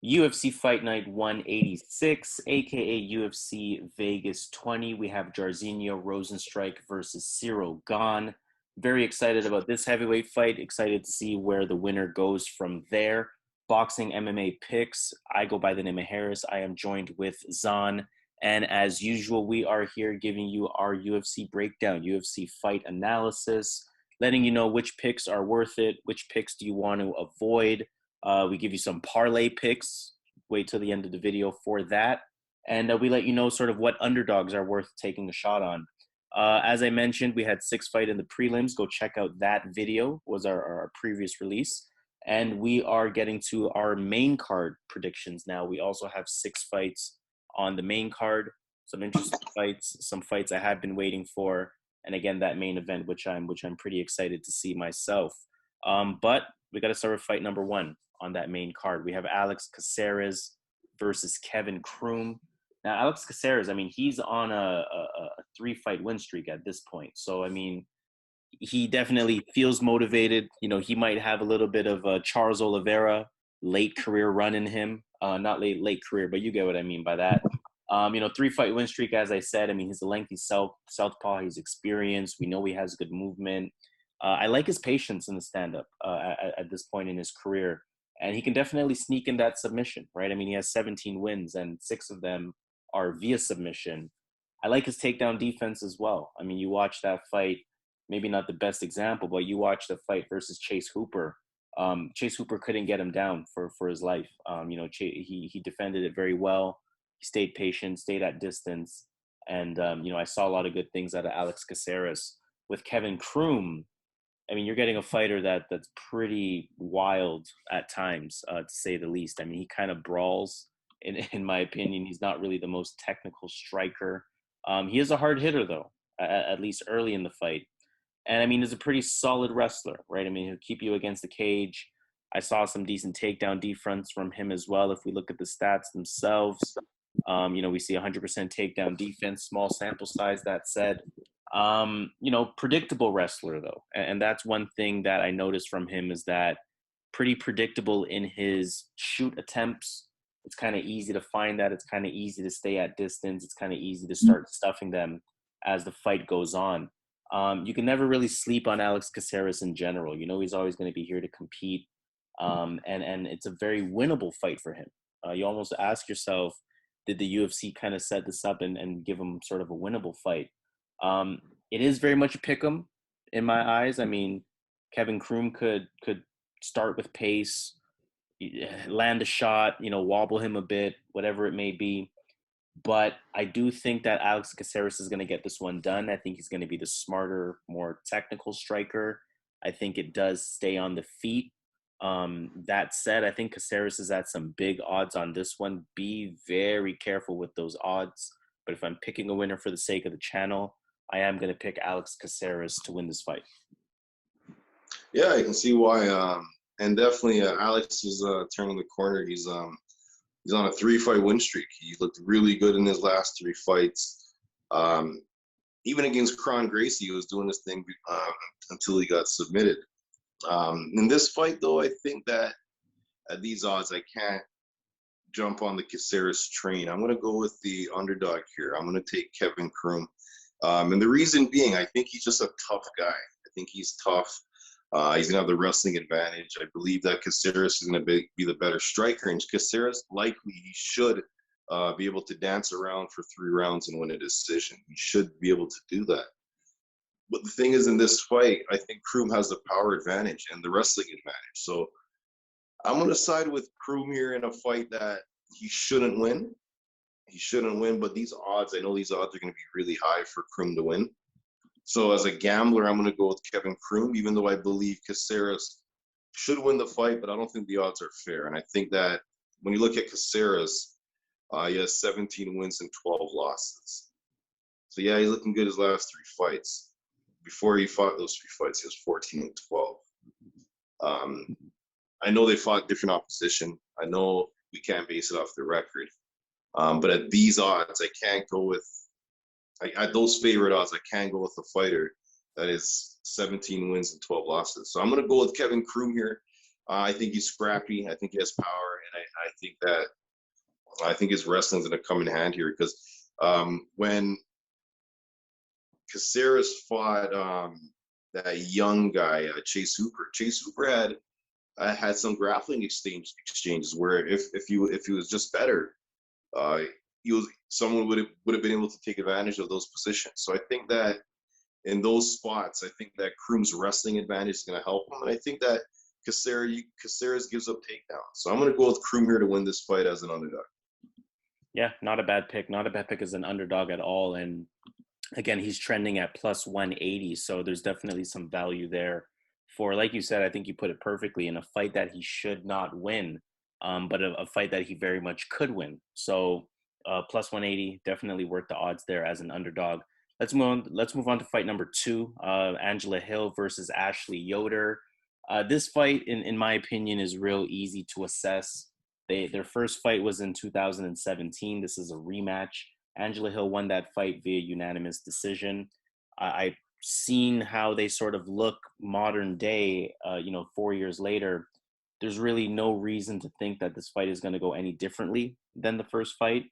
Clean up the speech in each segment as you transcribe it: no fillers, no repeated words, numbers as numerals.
UFC Fight Night 186, aka UFC Vegas 20. We have Jairzinho Rozenstruik versus Ciryl Gane. Very excited about this heavyweight fight. Excited to see where the winner goes from there. Boxing MMA picks. I go by the name of Harris. I am joined with Zan. And as usual, we are here giving you our UFC breakdown, UFC fight analysis, letting you know which picks are worth it, which picks do you want to avoid. We give you some parlay picks. Wait till the end of the video for that. And we let you know sort of what underdogs are worth taking a shot on. As I mentioned, we had 6 fights in the prelims. Go check out that video, was our previous release. And we are getting to our main card predictions now. We also have 6 fights on the main card. Some interesting fights, some fights I have been waiting for. And again, that main event, which I'm pretty excited to see myself. But we got to start with fight number 1 on that main card. We have Alex Caceres versus Kevin Croom. Now, Alex Caceres, I mean, he's on a 3-fight win streak at this point. So, I mean, he definitely feels motivated. You know, he might have a little bit of a Charles Oliveira late career run in him. Not late career, but you get what I mean by that. 3-fight win streak, as I said. I mean, he's a lengthy southpaw. He's experienced. We know he has good movement. I like his patience in the stand-up at this point in his career. And he can definitely sneak in that submission, right? I mean, he has 17 wins, and 6 of them are via submission. I like his takedown defense as well. I mean, you watch that fight, maybe not the best example, but you watch the fight versus Chase Hooper. Chase Hooper couldn't get him down for his life. He defended it very well. He stayed patient, stayed at distance. And, I saw a lot of good things out of Alex Caceres. With Kevin Croom, I mean, you're getting a fighter that's pretty wild at times, to say the least. I mean, he kind of brawls, in my opinion. He's not really the most technical striker. He is a hard hitter, though, at least early in the fight. And, I mean, he's a pretty solid wrestler, right? I mean, he'll keep you against the cage. I saw some decent takedown defense from him as well. If we look at the stats themselves, we see 100% takedown defense, small sample size, that said. Predictable wrestler, though. And that's one thing that I noticed from him, is that pretty predictable in his shoot attempts. It's kind of easy to find that. It's kind of easy to stay at distance. It's kind of easy to start stuffing them as the fight goes on. You can never really sleep on Alex Caceres in general. You know, he's always going to be here to compete. And it's a very winnable fight for him. You almost ask yourself, did the UFC kind of set this up and give him sort of a winnable fight? It is very much a pick'em in my eyes. I mean, Kevin Croom could start with pace, land a shot, wobble him a bit, whatever it may be. But I do think that Alex Caceres is going to get this one done. I think he's going to be the smarter, more technical striker. I think it does stay on the feet. That said, I think Caceres is at some big odds on this one. Be very careful with those odds. But if I'm picking a winner for the sake of the channel, I am going to pick Alex Caceres to win this fight. Yeah, I can see why. And definitely, Alex is turning the corner. He's on a 3-fight win streak. He looked really good in his last 3 fights. Even against Kron Gracie, he was doing this thing until he got submitted. In this fight, though, I think that at these odds, I can't jump on the Caceres train. I'm going to go with the underdog here. I'm going to take Kevin Croom. And the reason being, I think he's just a tough guy. I think he's tough. He's going to have the wrestling advantage. I believe that Caceres is going to be the better striker. And Caceres, likely, he should be able to dance around for 3 rounds and win a decision. He should be able to do that. But the thing is, in this fight, I think Croom has the power advantage and the wrestling advantage. So I'm going to side with Croom here in a fight that he shouldn't win. He shouldn't win, but these odds, I know these odds are going to be really high for Croom to win. So as a gambler, I'm going to go with Kevin Croom, even though I believe Caceres should win the fight, but I don't think the odds are fair. And I think that when you look at Caceres, he has 17 wins and 12 losses. So yeah, he's looking good his last 3 fights. Before he fought those 3 fights, he was 14 and 12. I know they fought different opposition. I know we can't base it off the record. But at these odds, I can't go with at those favorite odds. I can't go with a fighter that is 17 wins and 12 losses. So I'm going to go with Kevin Croom here. I think he's scrappy. I think he has power, And I think his wrestling's going to come in hand here because when Caceres fought that young guy, Chase Hooper had some grappling exchanges where if he was just better, someone would have been able to take advantage of those positions. So I think that in those spots, I think that Croom's wrestling advantage is going to help him, and I think that Caceres gives up takedowns. So I'm going to go with Croom here to win this fight as an underdog. Yeah, not a bad pick. Not a bad pick as an underdog at all. And again, he's trending at plus 180. So there's definitely some value there for, like you said, I think you put it perfectly, in a fight that he should not win, but a fight that he very much could win. So plus 180, definitely worth the odds there as an underdog. Let's move on to fight number 2, Angela Hill versus Ashley Yoder. This fight, in my opinion, is real easy to assess. Their first fight was in 2017. This is a rematch. Angela Hill won that fight via unanimous decision. I've seen how they sort of look modern day, 4 years later. There's really no reason to think that this fight is going to go any differently than the first fight.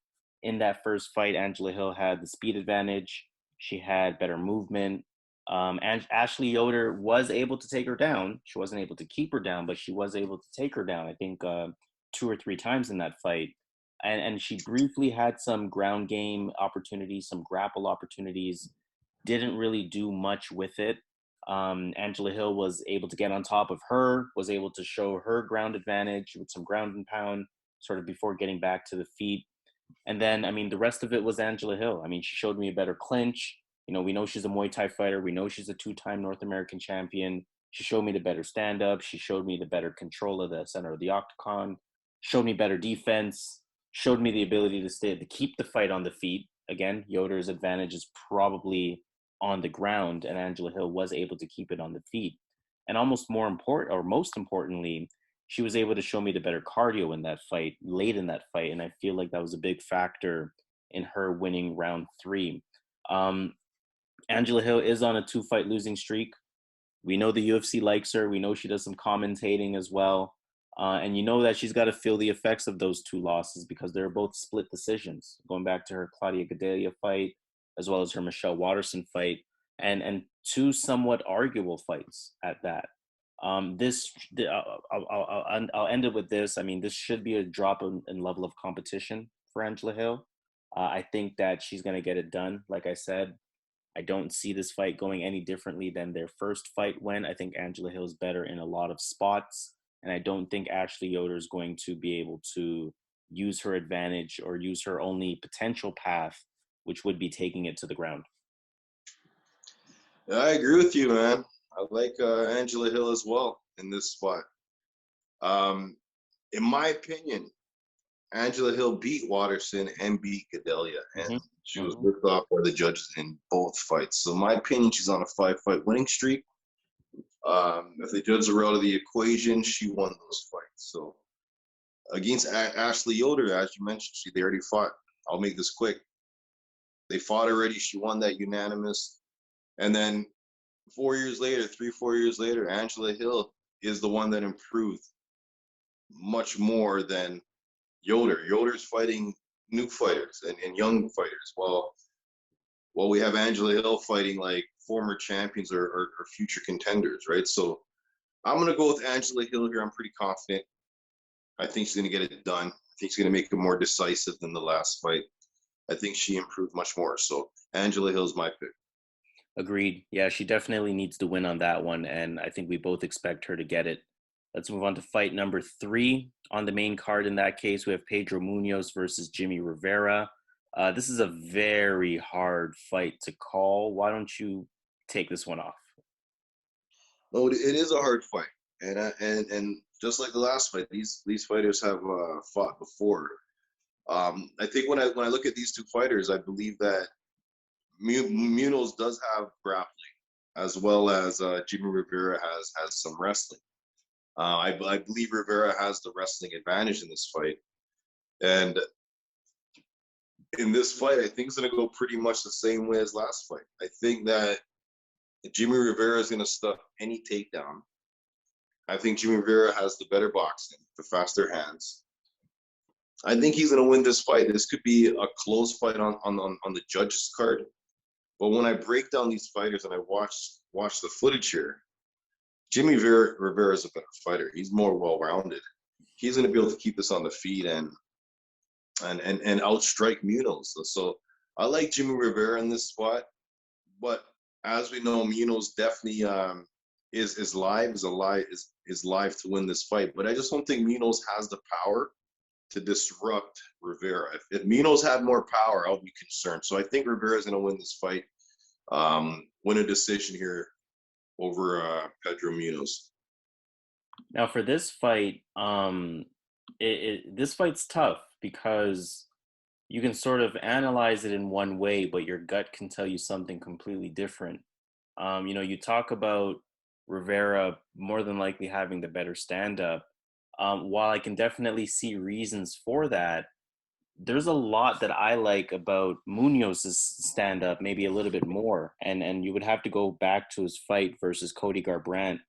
In that first fight, Angela Hill had the speed advantage. She had better movement. And Ashley Yoder was able to take her down. She wasn't able to keep her down, but she was able to take her down, I think, 2 or 3 times in that fight. And she briefly had some ground game opportunities, some grapple opportunities, didn't really do much with it. Angela Hill was able to get on top of her, was able to show her ground advantage with some ground and pound, sort of before getting back to the feet. And then, I mean, the rest of it was Angela Hill. I mean, she showed me a better clinch. We know she's a Muay Thai fighter. We know she's a 2-time North American champion. She showed me the better stand-up. She showed me the better control of the center of the octagon, showed me better defense, showed me the ability to keep the fight on the feet. Again, Yoder's advantage is probably on the ground, and Angela Hill was able to keep it on the feet. And most importantly, she was able to show me the better cardio in that fight, late in that fight, and I feel like that was a big factor in her winning round 3. Angela Hill is on a 2-fight losing streak. We know the UFC likes her. We know she does some commentating as well. And you know that she's got to feel the effects of those 2 losses because they're both split decisions, going back to her Claudia Gadelha fight, as well as her Michelle Waterson fight, and 2 somewhat arguable fights at that. I'll end it with this. I mean, this should be a drop in level of competition for Angela Hill. I think that she's going to get it done. Like I said, I don't see this fight going any differently than their first fight went. I think Angela Hill is better in a lot of spots, and I don't think Ashley Yoder is going to be able to use her advantage or use her only potential path, which would be taking it to the ground. I agree with you, man. I like Angela Hill as well in this spot. In my opinion, Angela Hill beat Waterson and beat Gadelha, and she was ripped off by the judges in both fights. So in my opinion, she's on a 5-fight winning streak. If the judges are out of the equation, she won those fights. So against Ashley Yoder, as you mentioned, they already fought. I'll make this quick. They fought already. She won that unanimous. And then 4 years later, 3-4 years later, Angela Hill is the one that improved much more than Yoder. Yoder's fighting new fighters and young fighters, while we have Angela Hill fighting like former champions or future contenders, right? So I'm going to go with Angela Hill here. I'm pretty confident. I think she's going to get it done. I think she's going to make it more decisive than the last fight. I think she improved much more. So Angela Hill's my pick. Agreed. Yeah, she definitely needs to win on that one, and I think we both expect her to get it. Let's move on to fight number 3 on the main card. In that case, we have Pedro Munhoz versus Jimmie Rivera. This is a very hard fight to call. Why don't you take this one off? No, it is a hard fight, and just like the last fight, these fighters have fought before. I think when I look at these 2 fighters, I believe that Munhoz does have grappling, as well as Jimmie Rivera has some wrestling. I believe Rivera has the wrestling advantage in this fight. And in this fight, I think it's going to go pretty much the same way as last fight. I think that Jimmie Rivera is going to stuff any takedown. I think Jimmie Rivera has the better boxing, the faster hands. I think he's going to win this fight. This could be a close fight on the judges card. But when I break down these fighters and I watch the footage here, Jimmie Rivera is a better fighter. He's more well-rounded. He's going to be able to keep this on the feet and outstrike Munhoz. So I like Jimmie Rivera in this spot, but as we know, Munhoz definitely is live to win this fight. But I just don't think Munhoz has the power to disrupt Rivera. If Munhoz had more power, I would be concerned. So I think Rivera is going to win this fight, win a decision here over Pedro Munhoz. Now for this fight, this fight's tough because you can sort of analyze it in one way, but your gut can tell you something completely different. You talk about Rivera more than likely having the better stand-up. While I can definitely see reasons for that, there's a lot that I like about Munhoz's stand-up, maybe a little bit more. And you would have to go back to his fight versus Cody Garbrandt.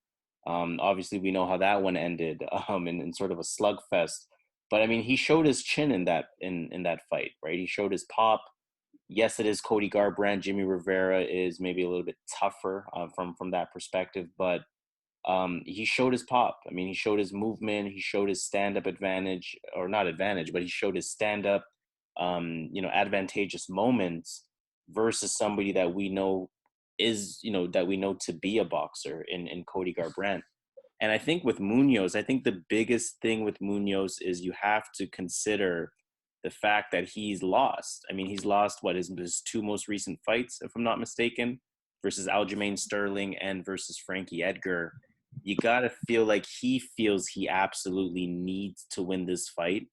Obviously, we know how that one ended, in sort of a slugfest. But I mean, he showed his chin in that fight, right? He showed his pop. Yes, it is Cody Garbrandt. Jimmie Rivera is maybe a little bit tougher from that perspective, but he showed his pop. I mean, he showed his movement. He showed his stand-up advantage, or not advantage, but he showed his stand-up, advantageous moments versus somebody that we know to be a boxer in Cody Garbrandt. And I think with Munhoz, I think the biggest thing with Munhoz is you have to consider the fact that he's lost. I mean, he's lost his two most recent fights, if I'm not mistaken, versus Aljamain Sterling and versus Frankie Edgar. You gotta feel like he feels he absolutely needs to win this fight.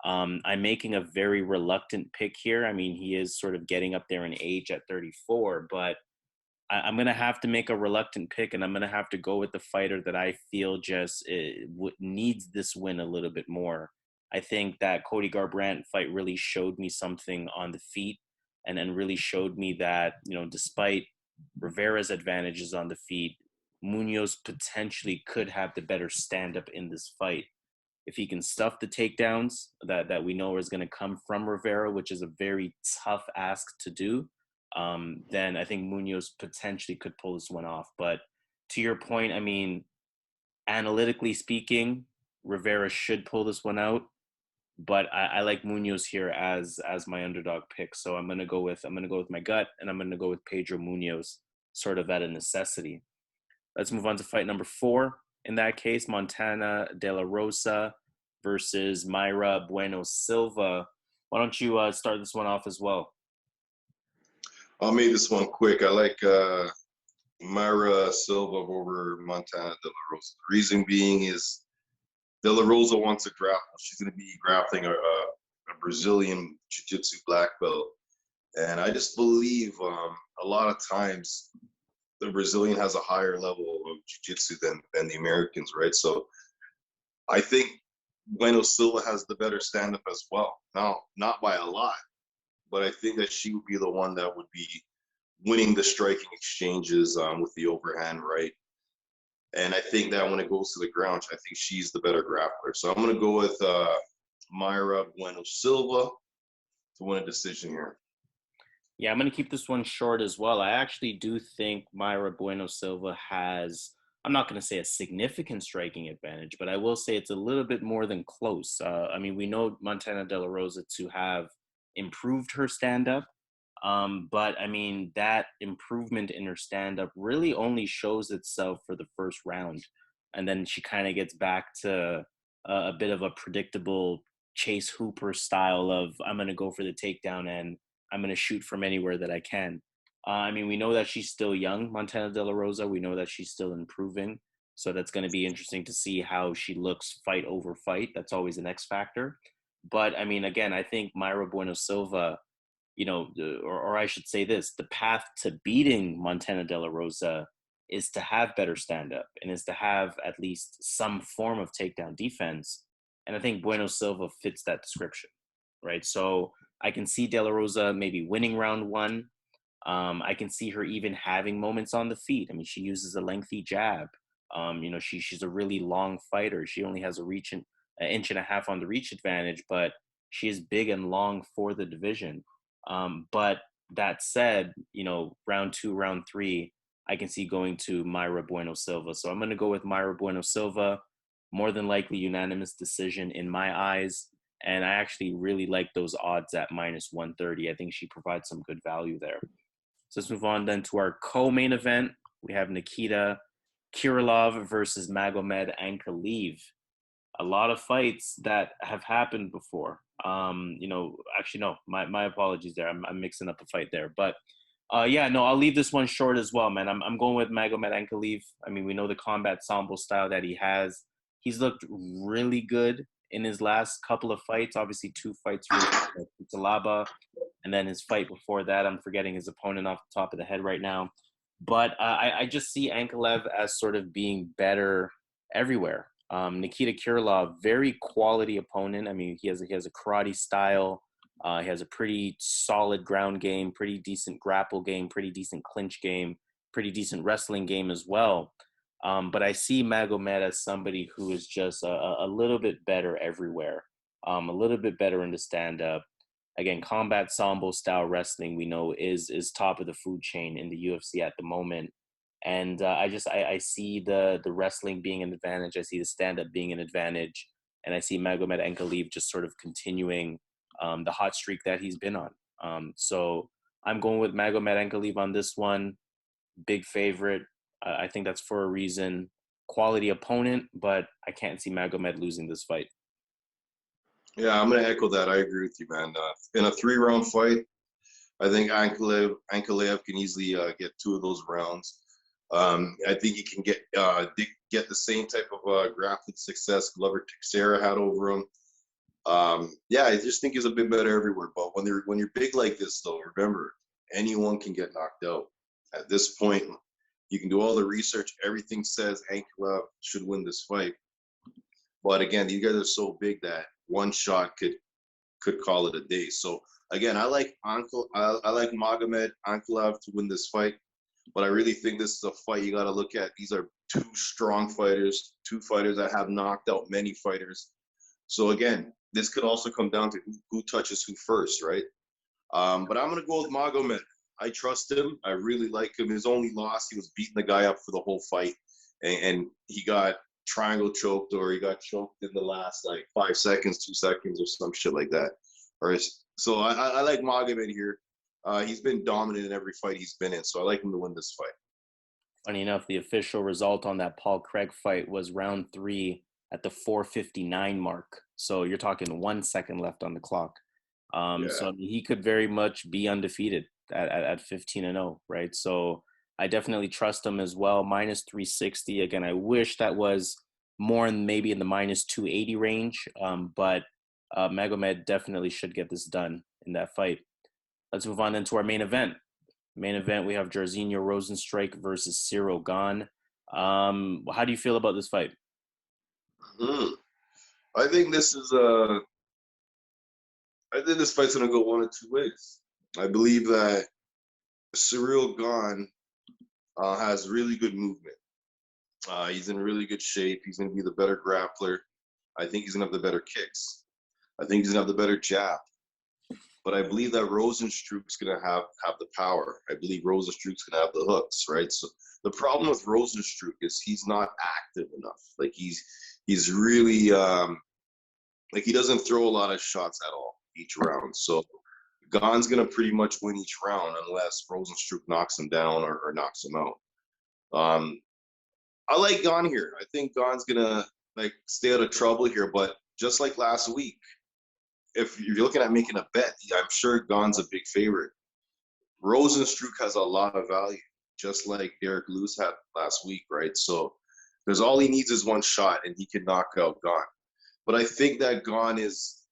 I'm making a very reluctant pick here. I mean, he is sort of getting up there in age at 34, but I'm going to have to make a reluctant pick, and I'm going to have to go with the fighter that I feel just needs this win a little bit more. I think that Cody Garbrandt fight really showed me something on the feet, and then really showed me that, despite Rivera's advantages on the feet, Munhoz potentially could have the better stand-up in this fight. If he can stuff the takedowns that we know is going to come from Rivera, which is a very tough ask to do, then I think Munhoz potentially could pull this one off. But to your point, I mean, analytically speaking, Rivera should pull this one out. But I like Munhoz here as my underdog pick. So I'm gonna go with my gut, and I'm gonna go with Pedro Munhoz, sort of at a necessity. Let's move on to fight number 4. In that case, Montana De La Rosa versus Mayra Bueno Silva. Why don't you start this one off as well? I'll make this one quick. I like Mayra Silva over Montana De La Rosa. The reason being is De La Rosa wants to grapple. She's going to be grappling a Brazilian Jiu-Jitsu black belt. And I just believe a lot of times the Brazilian has a higher level of Jiu-Jitsu than the Americans, right? So I think Bueno Silva has the better stand-up as well. Now, not by a lot, but I think that she would be the one that would be winning the striking exchanges with the overhand, right? And I think that when it goes to the ground, I think she's the better grappler. So I'm going to go with Mayra Bueno Silva to win a decision here. Yeah, I'm going to keep this one short as well. I actually do think Mayra Bueno Silva has, I'm not going to say a significant striking advantage, but I will say it's a little bit more than close. I mean, we know Montana De La Rosa to have improved her stand-up, but I mean, that improvement in her stand-up really only shows itself for the first round. And then she kind of gets back to a bit of a predictable Chase Hooper style of, I'm going to go for the takedown and I'm going to shoot from anywhere that I can. I mean, we know that she's still young, Montana De La Rosa. We know that she's still improving. So that's going to be interesting to see how she looks fight over fight. That's always an X factor. But I mean, again, I think Mayra Bueno Silva, or I should say this, the path to beating Montana De La Rosa is to have better stand-up and is to have at least some form of takedown defense. And I think Bueno Silva fits that description, right? So I can see De La Rosa maybe winning round 1. I can see her even having moments on the feet. I mean, she uses a lengthy jab. She's a really long fighter. She only has an inch and a half on the reach advantage, but She is big and long for the division. But that said, round 2, round 3, I can see going to Mayra Bueno Silva. So I'm going to go with Mayra Bueno Silva. More than likely unanimous decision in my eyes. And I actually really like those odds at minus 130. I think she provides some good value there. So let's move on then to our co-main event. We have Nikita Krylov versus Magomed Ankalaev. A lot of fights that have happened before. Actually, no, my apologies there. I'm mixing up a fight there. But I'll leave this one short as well, man. I'm going with Magomed Ankalaev. I mean, we know the combat sambo style that he has. He's looked really good in his last couple of fights. Obviously, 2 fights versus Talaba, and then his fight before that. I'm forgetting his opponent off the top of the head right now. But I just see Ankalaev as sort of being better everywhere. Nikita Krylov, very quality opponent. I mean, he has a karate style. He has a pretty solid ground game, pretty decent grapple game, pretty decent clinch game, pretty decent wrestling game as well. But I see Magomed as somebody who is just a little bit better everywhere, a little bit better in the stand-up. Again, combat sambo style wrestling we know is top of the food chain in the UFC at the moment. And I see the wrestling being an advantage. I see the stand-up being an advantage. And I see Magomed Ankalaev just sort of continuing the hot streak that he's been on. So I'm going with Magomed Ankalaev on this one. Big favorite. I think that's for a reason. Quality opponent, but I can't see Magomed losing this fight. Yeah, I'm going to echo that. I agree with you, man. In a 3-round fight, I think Ankalaev can easily get 2 of those rounds. I think he can get the same type of grappling success Glover Teixeira had over him. I just think he's a bit better everywhere. But when you're big like this, though, remember, anyone can get knocked out. At this point, you can do all the research. Everything says Ankalaev should win this fight. But again, these guys are so big that one shot could call it a day. So again, I like Magomed Ankalaev to win this fight. But I really think this is a fight you got to look at. These are 2 strong fighters, 2 fighters that have knocked out many fighters. So again, this could also come down to who touches who first, right? But I'm going to go with Magomed. I trust him. I really like him. His only loss, he was beating the guy up for the whole fight. And he got triangle choked, or he got choked in the last 5 seconds, 2 seconds, or some shit like that. So I like Magomed here. He's been dominant in every fight he's been in, so I like him to win this fight. Funny enough, the official result on that Paul Craig fight was round 3 at the 4:59 mark. So you're talking 1 second left on the clock. So he could very much be undefeated at 15-0, right? So I definitely trust him as well. Minus 360. Again, I wish that was more maybe in the minus 280 range, but Magomed definitely should get this done in that fight. Let's move on into our main event. Main event, we have Jairzinho Rozenstruik versus Ciryl Gane. How do you feel about this fight? I think this fight's gonna go one of 2 ways. I believe that Ciryl Gane has really good movement. He's in really good shape. He's gonna be the better grappler. I think he's gonna have the better kicks. I think he's gonna have the better jab. But I believe that Rozenstruik's going to have the power. I believe Rozenstruik's going to have the hooks, right? So the problem with Rozenstruik is he's not active enough. He's really he doesn't throw a lot of shots at all each round. So Gane's going to pretty much win each round unless Rozenstruik knocks him down or knocks him out. I like Gane here. I think Gane's going to stay out of trouble here. But just like last week, if you're looking at making a bet, I'm sure Gane's a big favorite. Rozenstruik has a lot of value, just like Derek Lewis had last week, right? So there's all he needs is one shot, and he can knock out Gane. But I think that Gane is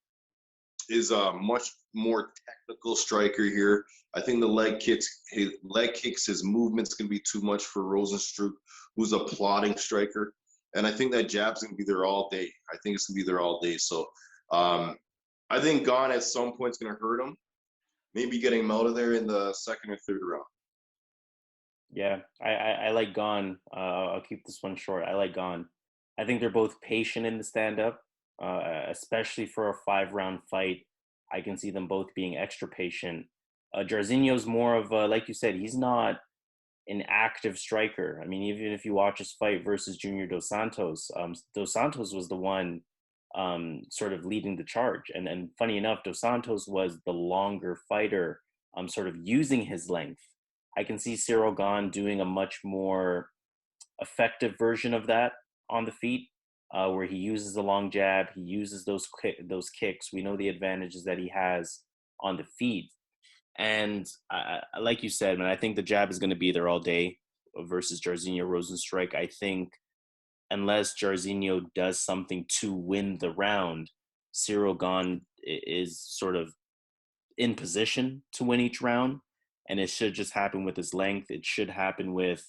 a much more technical striker here. I think the leg kicks, his movement's going to be too much for Rozenstruik, who's a plodding striker. And I think that jab's going to be there all day. I think it's going to be there all day. So, I think Gane at some point is going to hurt him, maybe getting him out of there in the 2nd or 3rd round. Yeah, I like Gane. I'll keep this one short. I like Gane. I think they're both patient in the stand-up. especially for a 5-round fight. I can see them both being extra patient. Jairzinho's more of a, like you said, he's not an active striker. I mean, even if you watch his fight versus Junior Dos Santos was the one sort of leading the charge. And funny enough, Dos Santos was the longer fighter, sort of using his length. I can see Ciryl Gane doing a much more effective version of that on the feet, where he uses the long jab, he uses those kicks. We know the advantages that he has on the feet, and like you said, man, I think the jab is going to be there all day versus Jairzinho Rozenstruik. I think unless Jairzinho does something to win the round, Ciryl Gane is sort of in position to win each round, and it should just happen with his length. It should happen with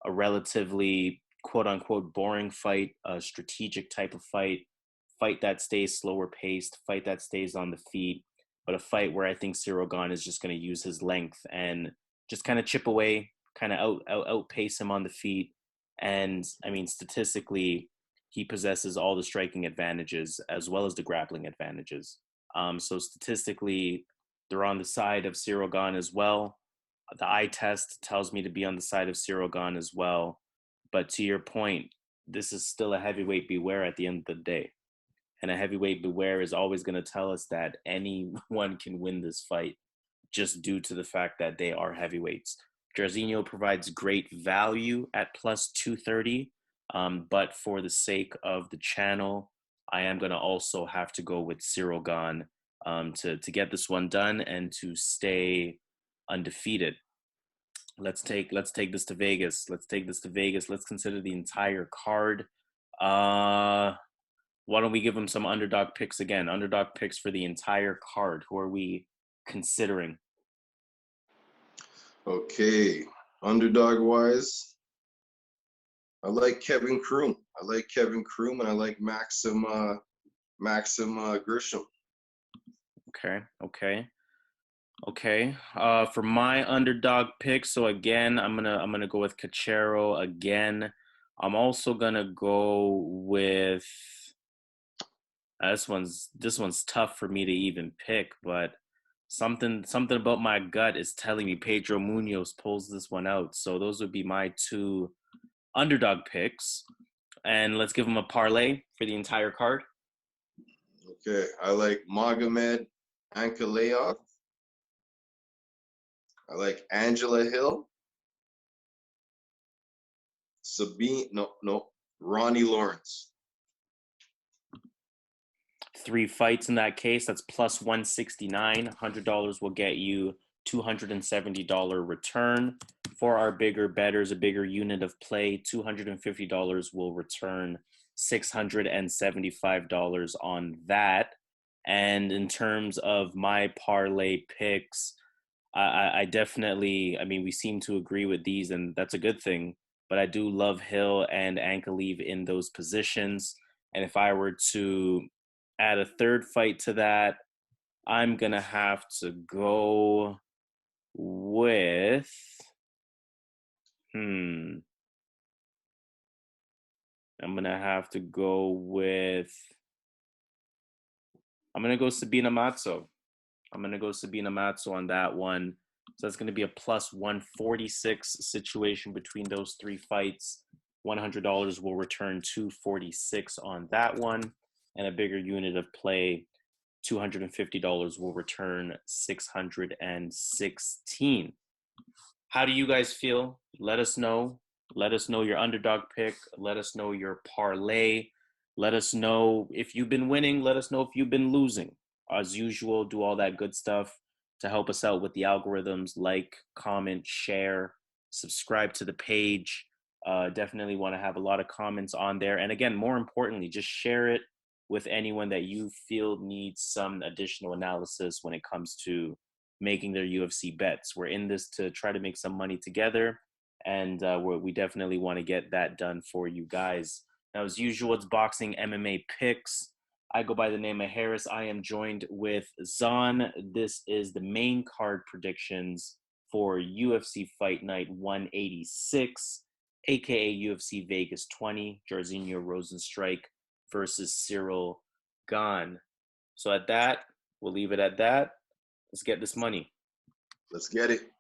a relatively quote unquote boring fight, a strategic type of fight that stays slower paced, fight that stays on the feet, but a fight where I think Ciryl Gane is just going to use his length and just kind of chip away, kind of outpace him on the feet. And I mean, statistically, he possesses all the striking advantages as well as the grappling advantages. So statistically, they're on the side of Ciryl Gane as well. The eye test tells me to be on the side of Ciryl Gane as well. But to your point, this is still a heavyweight beware at the end of the day. And a heavyweight beware is always going to tell us that anyone can win this fight just due to the fact that they are heavyweights. Jairzinho provides great value at plus 230, but for the sake of the channel, I am going to also have to go with Ciryl Gane to get this one done and to stay undefeated. Let's take this to Vegas. Let's consider the entire card. Why don't we give them some underdog picks again? Underdog picks for the entire card. Who are we considering? Okay, underdog wise, I like Kevin Croom. And I like Maxim Grishin. Okay. For my underdog pick, so again, I'm gonna go with Cachero again. I'm also gonna go with this one's tough for me to even pick, but something about my gut is telling me Pedro Munhoz pulls this one out. So those would be my two underdog picks, and let's give them a parlay for the entire card. Okay, I like Magomed Ankalaev. I like Angela Hill. Ronnie Lawrence. 3 fights in that case. That's plus 169. $100 will get you $270 return. For our bigger bettors, a bigger unit of play, $250 will return $675 on that. And in terms of my parlay picks, I definitely, I mean, we seem to agree with these, and that's a good thing. But I do love Hill and Ankalaev in those positions. And if I were to add a third fight to that, I'm going to have to go with, I'm going to have to go with, I'm going to go Sabina Mazo. On that one. So that's going to be a plus 146 situation between those 3 fights. $100 will return 246 on that one. And a bigger unit of play, $250 will return 616. How do you guys feel? Let us know. Let us know your underdog pick. Let us know your parlay. Let us know if you've been winning. Let us know if you've been losing. As usual, do all that good stuff to help us out with the algorithms. Like, comment, share, subscribe to the page. Definitely want to have a lot of comments on there. And again, more importantly, just share it with anyone that you feel needs some additional analysis when it comes to making their UFC bets. We're in this to try to make some money together, and we definitely want to get that done for you guys. Now, as usual, it's boxing MMA picks. I go by the name of Harris. I am joined with Zan. This is the main card predictions for UFC Fight Night 186, aka UFC Vegas 20, Jairzinho Rozenstruik versus Ciryl Gane. So at that, we'll leave it at that. Let's get this money. Let's get it.